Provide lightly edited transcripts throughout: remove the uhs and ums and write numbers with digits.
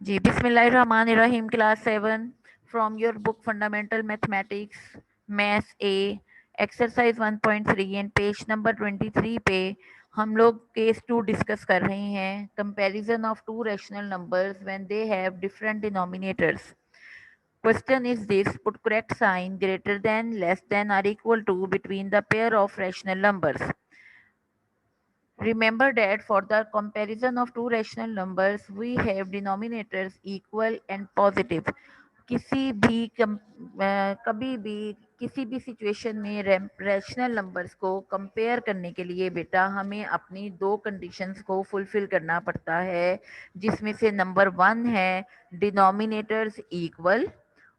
जी, बिस्मिल्लाहिर्रहमानिर्रहीम। Class 7 from your book fundamental mathematics maths A exercise 1.3 and page number 23 पे हम लोग केस 2 डिस्कस कर रहे हैं। Comparison of two rational numbers when they have different denominators. Question is this: put correct sign greater than, less than or equal to between the pair of rational numbers. Remember that for the comparison of two rational numbers, we have denominators equal and positive. किसी भी कभी भी किसी भी situation में rational numbers को compare करने के लिए बेटा हमें अपनी दो कंडीशंस को फुलफिल करना पड़ता है, जिसमें से नंबर 1 है डिनोमिनेटर्स इक्वल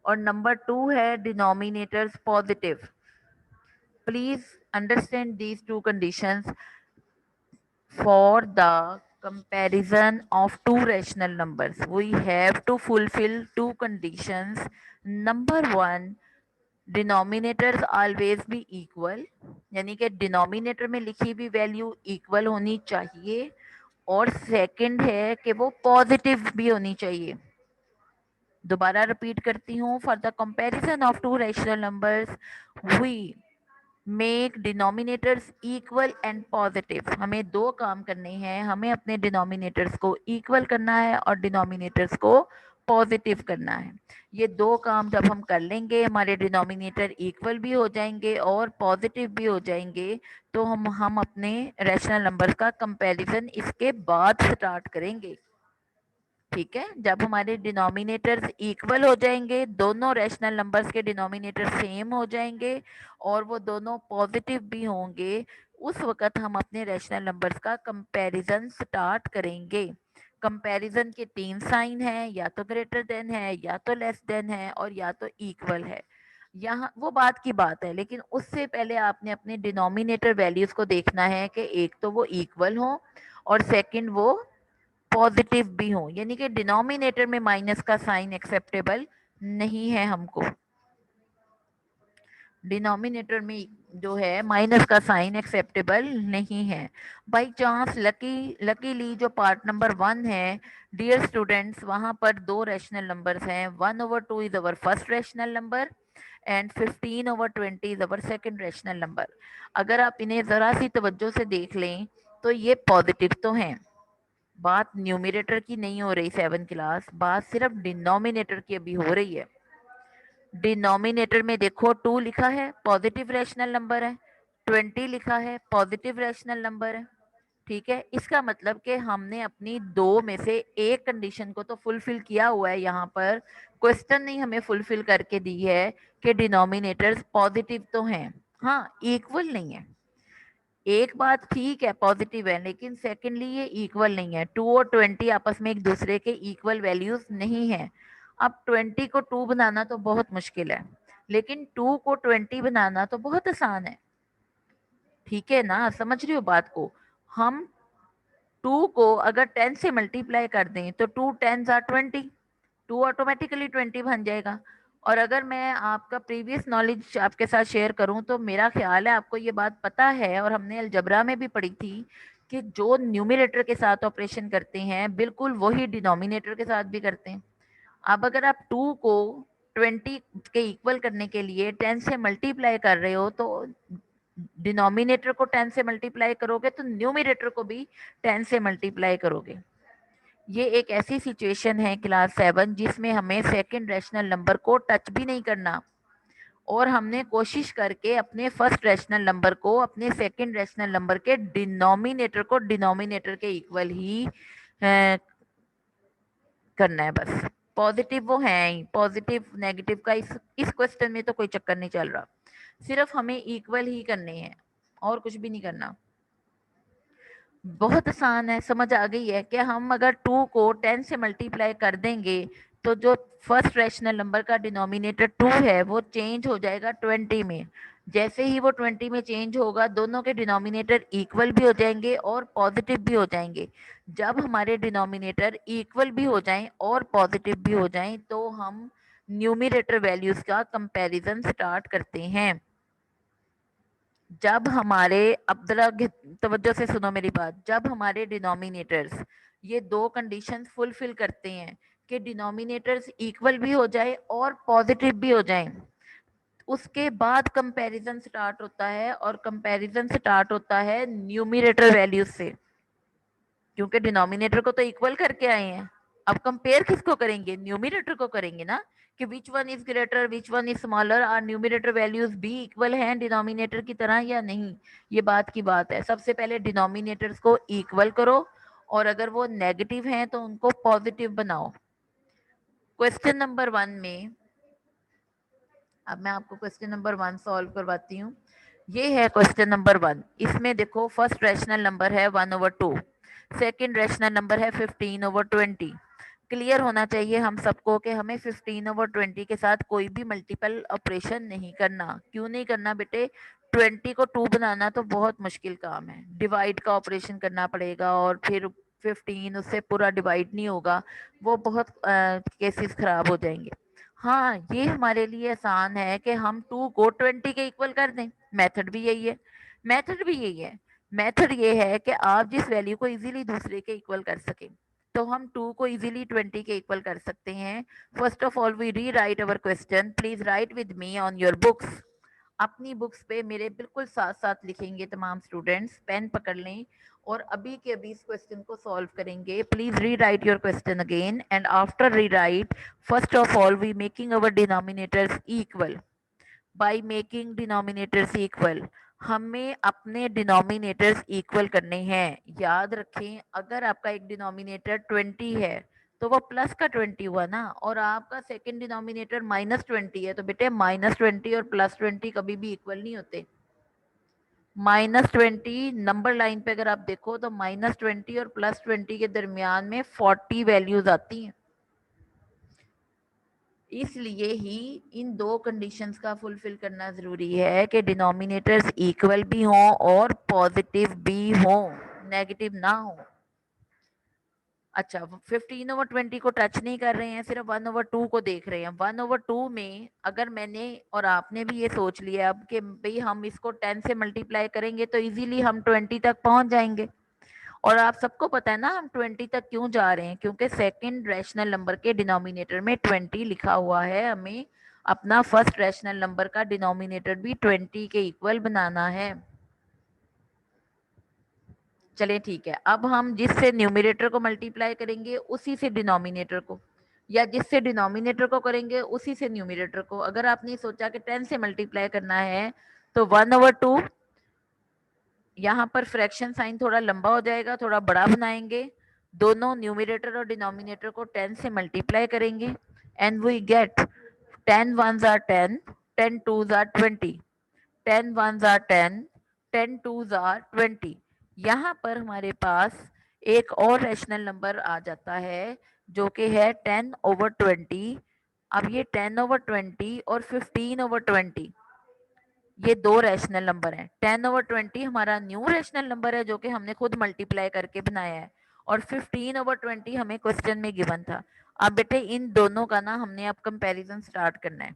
और नंबर 2 है denominators positive. Please understand these two conditions. For the comparison of two rational numbers, we have to fulfill two conditions. Number one, denominators always be equal, यानी कि डिनोमिनेटर में लिखी हुई value equal होनी चाहिए. और सेकंड है कि वो पॉजिटिव भी होनी चाहिए. दोबारा रिपीट करती हूँ. For the comparison of two rational numbers we make denominators equal and positive. हमें दो काम करने हैं. हमें अपने डिनोमिनेटर्स को इक्वल करना है और डिनोमिनेटर्स को पॉजिटिव करना है. ये दो काम जब हम कर लेंगे, हमारे डिनोमिनेटर इक्वल भी हो जाएंगे और पॉजिटिव भी हो जाएंगे, तो हम अपने रैशनल नंबर्स का कंपैरिजन इसके बाद स्टार्ट करेंगे. ठीक है. जब हमारे डिनोमिनेटर्स इक्वल हो जाएंगे, दोनों रैशनल नंबर्स के डिनोमिनेटर सेम हो जाएंगे और वो दोनों पॉजिटिव भी होंगे, उस वक्त हम अपने रैशनल नंबर्स का कंपैरिजन स्टार्ट करेंगे. कंपैरिजन के 3 साइन है, या तो ग्रेटर देन है, या तो लेस देन है और या तो इक्वल है. यहाँ वो बात की बात है, लेकिन उससे पहले आपने अपने डिनोमिनेटर वैल्यूज को देखना है कि एक तो वो इक्वल हो और सेकंड वो पॉजिटिव भी हो, यानी कि डिनोमिनेटर में माइनस का साइन एक्सेप्टेबल नहीं है हमको. डिनोमिनेटर में जो है माइनस का साइन एक्सेप्टेबल नहीं है. बाई चांस लकीली जो पार्ट नंबर 1 है डियर स्टूडेंट्स, वहां पर दो रैशनल नंबर्स हैं. 1/2 is our first rational number and 15/20 is our second rational number. अगर आप इन्हें जरा सी तवज्जो से देख लें तो ये पॉजिटिव तो हैं. बात न्यूमिनेटर की नहीं हो रही 7 क्लास, बात सिर्फ डिनोमिनेटर की अभी हो रही है. डिनोमिनेटर में देखो 2 लिखा है, पॉजिटिव रैशनल नंबर है. 20 लिखा है, पॉजिटिव रैशनल नंबर है. ठीक है. इसका मतलब कि हमने अपनी दो में से एक कंडीशन को तो फुलफिल किया हुआ है. यहाँ पर क्वेश्चन नहीं हमें फुलफिल करके दी है कि डिनोमिनेटर्स पॉजिटिव तो हैं, हाँ इक्वल नहीं है. एक बात ठीक है, पॉजिटिव है, लेकिन सेकेंडली ये इक्वल नहीं है. 2 और 20 आपस में एक दूसरे के इक्वल वैल्यूज नहीं है. अब 20 को 2 बनाना तो बहुत मुश्किल है, लेकिन 2 को 20 बनाना तो बहुत आसान है. ठीक है ना, समझ रही हो बात को. हम 2 को अगर 10 से मल्टीप्लाई कर दें तो 2 10s आर 20, 2 ऑटोमेटिकली 20 बन जाएगा. और अगर मैं आपका प्रीवियस नॉलेज आपके साथ शेयर करूं तो मेरा ख्याल है आपको ये बात पता है, और हमने अलजबरा में भी पढ़ी थी कि जो न्यूमिनेटर के साथ ऑपरेशन करते हैं बिल्कुल वही डिनोमिनेटर के साथ भी करते हैं. अब अगर आप 2 को 20 के इक्वल करने के लिए 10 से मल्टीप्लाई कर रहे हो तो डिनोमिनेटर को 10 से मल्टीप्लाई करोगे तो न्यूमिनेटर को भी 10 से मल्टीप्लाई करोगे. ये एक ऐसी सिचुएशन है क्लास 7 जिसमें हमें सेकंड रैशनल नंबर को टच भी नहीं करना, और हमने कोशिश करके अपने फर्स्ट रैशनल नंबर को अपने सेकंड रैशनल नंबर के डिनोमिनेटर को डिनोमिनेटर के इक्वल ही करना है बस. पॉजिटिव वो है ही, पॉजिटिव नेगेटिव का इस क्वेश्चन में तो कोई चक्कर नहीं चल रहा. सिर्फ हमें इक्वल ही करने हैं और कुछ भी नहीं करना. बहुत आसान है, समझ आ गई है कि हम अगर 2 को 10 से मल्टीप्लाई कर देंगे तो जो फर्स्ट रैशनल नंबर का डिनोमिनेटर 2 है वो चेंज हो जाएगा 20 में. जैसे ही वो 20 में चेंज होगा, दोनों के डिनोमिनेटर इक्वल भी हो जाएंगे और पॉजिटिव भी हो जाएंगे. जब हमारे डिनोमिनेटर इक्वल भी हो जाएं और पॉजिटिव भी हो जाएं तो हम न्यूमिनेटर वैल्यूज का कंपैरिजन स्टार्ट करते हैं. जब हमारे, अब जरा तवज्जो से सुनो मेरी बात, जब हमारे डिनोमिनेटर्स ये दो कंडीशंस फुलफिल करते हैं कि डिनोमिनेटर्स इक्वल भी हो जाए और पॉजिटिव भी हो जाए, उसके बाद कंपैरिजन स्टार्ट होता है, और कंपैरिजन स्टार्ट होता है न्यूमरेटर वैल्यूज से, क्योंकि डिनोमिनेटर को तो इक्वल करके आए हैं। अब कंपेयर किसको करेंगे? न्यूमरेटर को करेंगे ना, कि which one is greater which one is smaller, or numerator values भी इक्वल हैं डिनोमिनेटर की तरह या नहीं। ये बात की बात है। सबसे पहले डिनोमिनेटर्स को इक्वल करो, और अगर वो नेगेटिव हैं तो उनको पॉजिटिव बनाओ। क्वेश्चन नंबर 1 में, अब मैं आपको क्वेश्चन नंबर 1 सॉल्व करवाती हूँ। ये है क्वेश्चन नंबर 1। इसमें देखो, फर्स्ट रैशनल नंबर है 1/2, सेकंड रैशनल नंबर है 15/20। क्लियर होना चाहिए हम सबको कि हमें 15/20 के साथ कोई भी मल्टीपल ऑपरेशन नहीं करना। क्यों नहीं करना बेटे? 20 को 2 बनाना तो बहुत मुश्किल काम है, डिवाइड का ऑपरेशन करना पड़ेगा, और फिर 15 उससे पूरा डिवाइड नहीं होगा, वो बहुत केसेस खराब हो जाएंगे। हाँ, ये हमारे लिए आसान है कि हम 2 को 20 के इक्वल कर दें। मेथड भी यही है, मेथड भी यही है। मेथड ये है कि आप जिस वैल्यू को इजीली दूसरे के इक्वल कर सकें, तो हम 2 को इजीली 20 के इक्वल कर सकते हैं। फर्स्ट ऑफ ऑल वी री right our question. Please right with me on your books. अपनी बुक्स पे मेरे बिल्कुल साथ साथ लिखेंगे तमाम स्टूडेंट्स, पेन पकड़ लें और अभी के अभी इस क्वेश्चन को सॉल्व करेंगे। Please rewrite your question again, and after rewrite, first of all we making our denominators equal. By making denominators equal, हमें अपने डिनोमिनेटर्स इक्वल करने हैं। याद रखें, अगर आपका एक डिनोमिनेटर 20 है तो वो प्लस का 20 हुआ ना, और आपका सेकंड डिनोमिनेटर -20 है, तो बेटे -20 और +20 कभी भी इक्वल नहीं होते। -20 नंबर लाइन पे अगर आप देखो तो -20 और +20 के दरमियान में 40 वैल्यूज आती हैं। इसलिए ही इन दो कंडीशंस का फुलफिल करना जरूरी है कि डिनोमिनेटर्स इक्वल भी हों और पॉजिटिव भी हों, नेगेटिव ना हो। अच्छा, 15/20 को टच नहीं कर रहे हैं, सिर्फ 1/2 को देख रहे हैं। 1/2 में अगर मैंने और आपने भी ये सोच लिया अब कि भाई हम इसको 10 से मल्टीप्लाई करेंगे तो इजीली हम 20 तक पहुंच जाएंगे। और आप सबको पता है ना हम 20 तक क्यों जा रहे हैं, क्योंकि सेकंड रैशनल नंबर के डिनोमिनेटर में 20 लिखा हुआ है। हमें अपना फर्स्ट रैशनल नंबर का डिनोमिनेटर भी 20 के इक्वल बनाना है। चलिए ठीक है, अब हम जिससे न्यूमरेटर को मल्टीप्लाई करेंगे उसी से डिनोमिनेटर को, या जिससे डिनोमिनेटर को करेंगे उसी से न्यूमरेटर को। अगर आपने सोचा कि 10 से मल्टीप्लाई करना है तो 1/2, यहाँ पर फ्रैक्शन साइन थोड़ा लंबा हो जाएगा, थोड़ा बड़ा बनाएंगे, दोनों न्यूमरेटर और डिनोमिनेटर को 10 से मल्टीप्लाई करेंगे, and we get 10 1s are 10, 10 2s are 20, 10 1s are 10, 10 2s are 20। यहाँ पर हमारे पास एक और रैशनल नंबर आ जाता है जो कि है 10/20। अब ये 10/20 और 15/20, ये दो रैशनल नंबर हैं। 10/20 हमारा न्यू रैशनल नंबर है जो कि हमने खुद मल्टीप्लाई करके बनाया है, और 15/20 हमें क्वेश्चन में गिवन था। अब बेटे इन दोनों का ना हमने अब कंपैरिजन स्टार्ट करना है।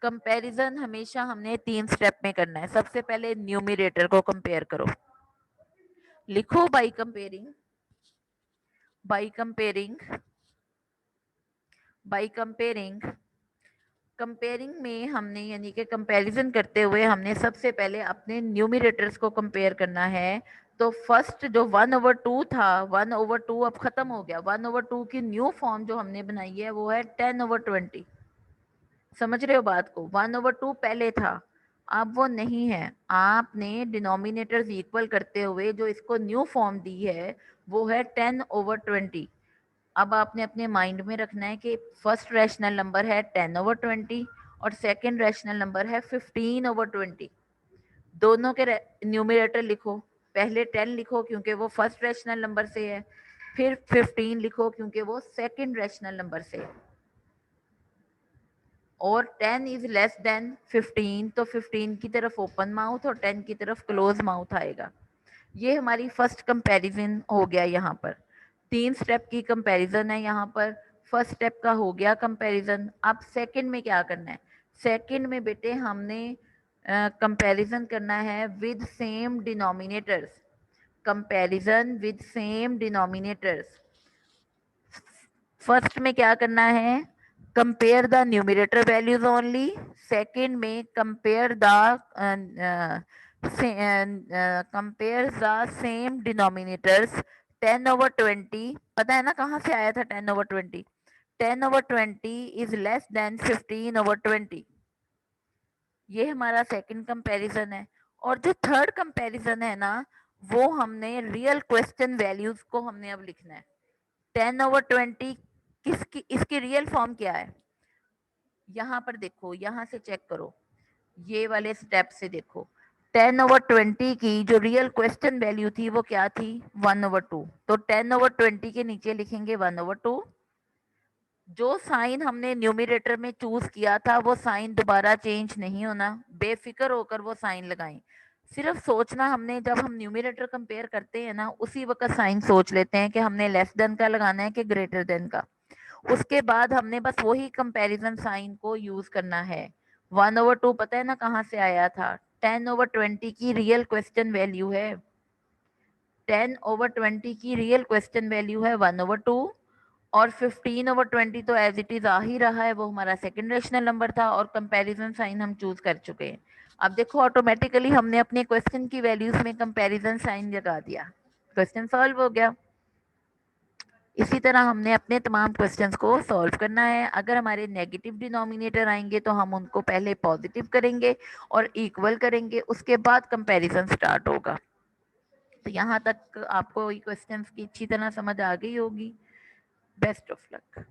कंपैरिजन हमेशा हमने 3 स्टेप में करना है। सबसे पहले न्यूमरेटर को कंपेयर करो, लिखो by comparing, by comparing, by comparing. Comparing में हमने यानी कि कंपैरिजन करते हुए हमने सबसे पहले अपने न्यूमरेटर्स को कंपेयर करना है। तो फर्स्ट जो 1/2 था, 1/2 अब खत्म हो गया। 1/2 की न्यू फॉर्म जो हमने बनाई है वो है 10/20। समझ रहे हो बात को? 1/2 पहले था, अब वो नहीं है। आपने डिनोमिनेटर्स इक्वल करते हुए जो इसको न्यू फॉर्म दी है वो है 10/20। अब आपने अपने माइंड में रखना है कि फर्स्ट रैशनल नंबर है 10/20 और सेकंड रैशनल नंबर है 15/20। दोनों के न्यूमरेटर लिखो। पहले 10 लिखो क्योंकि वो फर्स्ट रैशनल नंबर से है, फिर 15 लिखो क्योंकि वो सेकंड रैशनल नंबर से है। और 10 इज लेस देन 15, तो 15 की तरफ ओपन माउथ और 10 की तरफ क्लोज माउथ आएगा। ये हमारी फर्स्ट कंपैरिजन हो गया। यहाँ पर 3 स्टेप की कंपैरिजन है। यहाँ पर फर्स्ट स्टेप का हो गया कंपैरिजन। अब सेकंड में क्या करना है? सेकंड में बेटे हमने कंपैरिजन करना है with same denominators. Comparison with same denominators. First में क्या करना है, compare the numerator values only. Second में कंपेयर द सेम डिनोमिनेटर्स। 10/20, पता है ना कहाँ से आया था 10/20? 10/20 इज लेस देन 15/20। ये हमारा सेकंड कंपैरिजन है। और जो थर्ड कंपैरिजन है ना, वो हमने रियल क्वेश्चन वैल्यूज को हमने अब लिखना है। 10/20 किसकी, इसकी रियल फॉर्म क्या है? यहाँ पर देखो, यहाँ से चेक करो, ये वाले स्टेप से देखो। 10/20 की जो रियल क्वेश्चन वैल्यू थी वो क्या थी? 1/2। तो 10/20 के नीचे लिखेंगे 1/2। जो साइन हमने न्यूमरेटर में चूज किया था वो साइन दोबारा चेंज नहीं होना, बेफिक्र होकर वो साइन लगाएं। सिर्फ सोचना हमने, जब हम न्यूमरेटर कंपेयर करते हैं ना, उसी वक्त साइन सोच लेते हैं कि हमने लेस देन का लगाना है कि ग्रेटर देन का। उसके बाद हमने बस वही कंपैरिजन साइन को यूज करना है। 1/2 पता है ना कहाँ से आया था? 10/20 की रियल क्वेश्चन वैल्यू है। 10/20 की रियल क्वेश्चन वैल्यू है 1/2। और 15/20 तो एज इट इज आ ही रहा है, वो हमारा सेकंड रेशनल नंबर था और कंपैरिजन साइन हम चूज कर चुके हैं। अब देखो ऑटोमेटिकली हमने अपने क्वेश्चन की वैल्यूज में कंपैरिजन साइन लगा दिया, क्वेश्चन सॉल्व हो गया। इसी तरह हमने अपने तमाम क्वेश्चंस को सॉल्व करना है। अगर हमारे नेगेटिव डिनोमिनेटर आएंगे तो हम उनको पहले पॉजिटिव करेंगे और इक्वल करेंगे, उसके बाद कंपैरिजन स्टार्ट होगा। तो यहाँ तक आपको क्वेश्चंस की अच्छी तरह समझ आ गई होगी। Best of luck.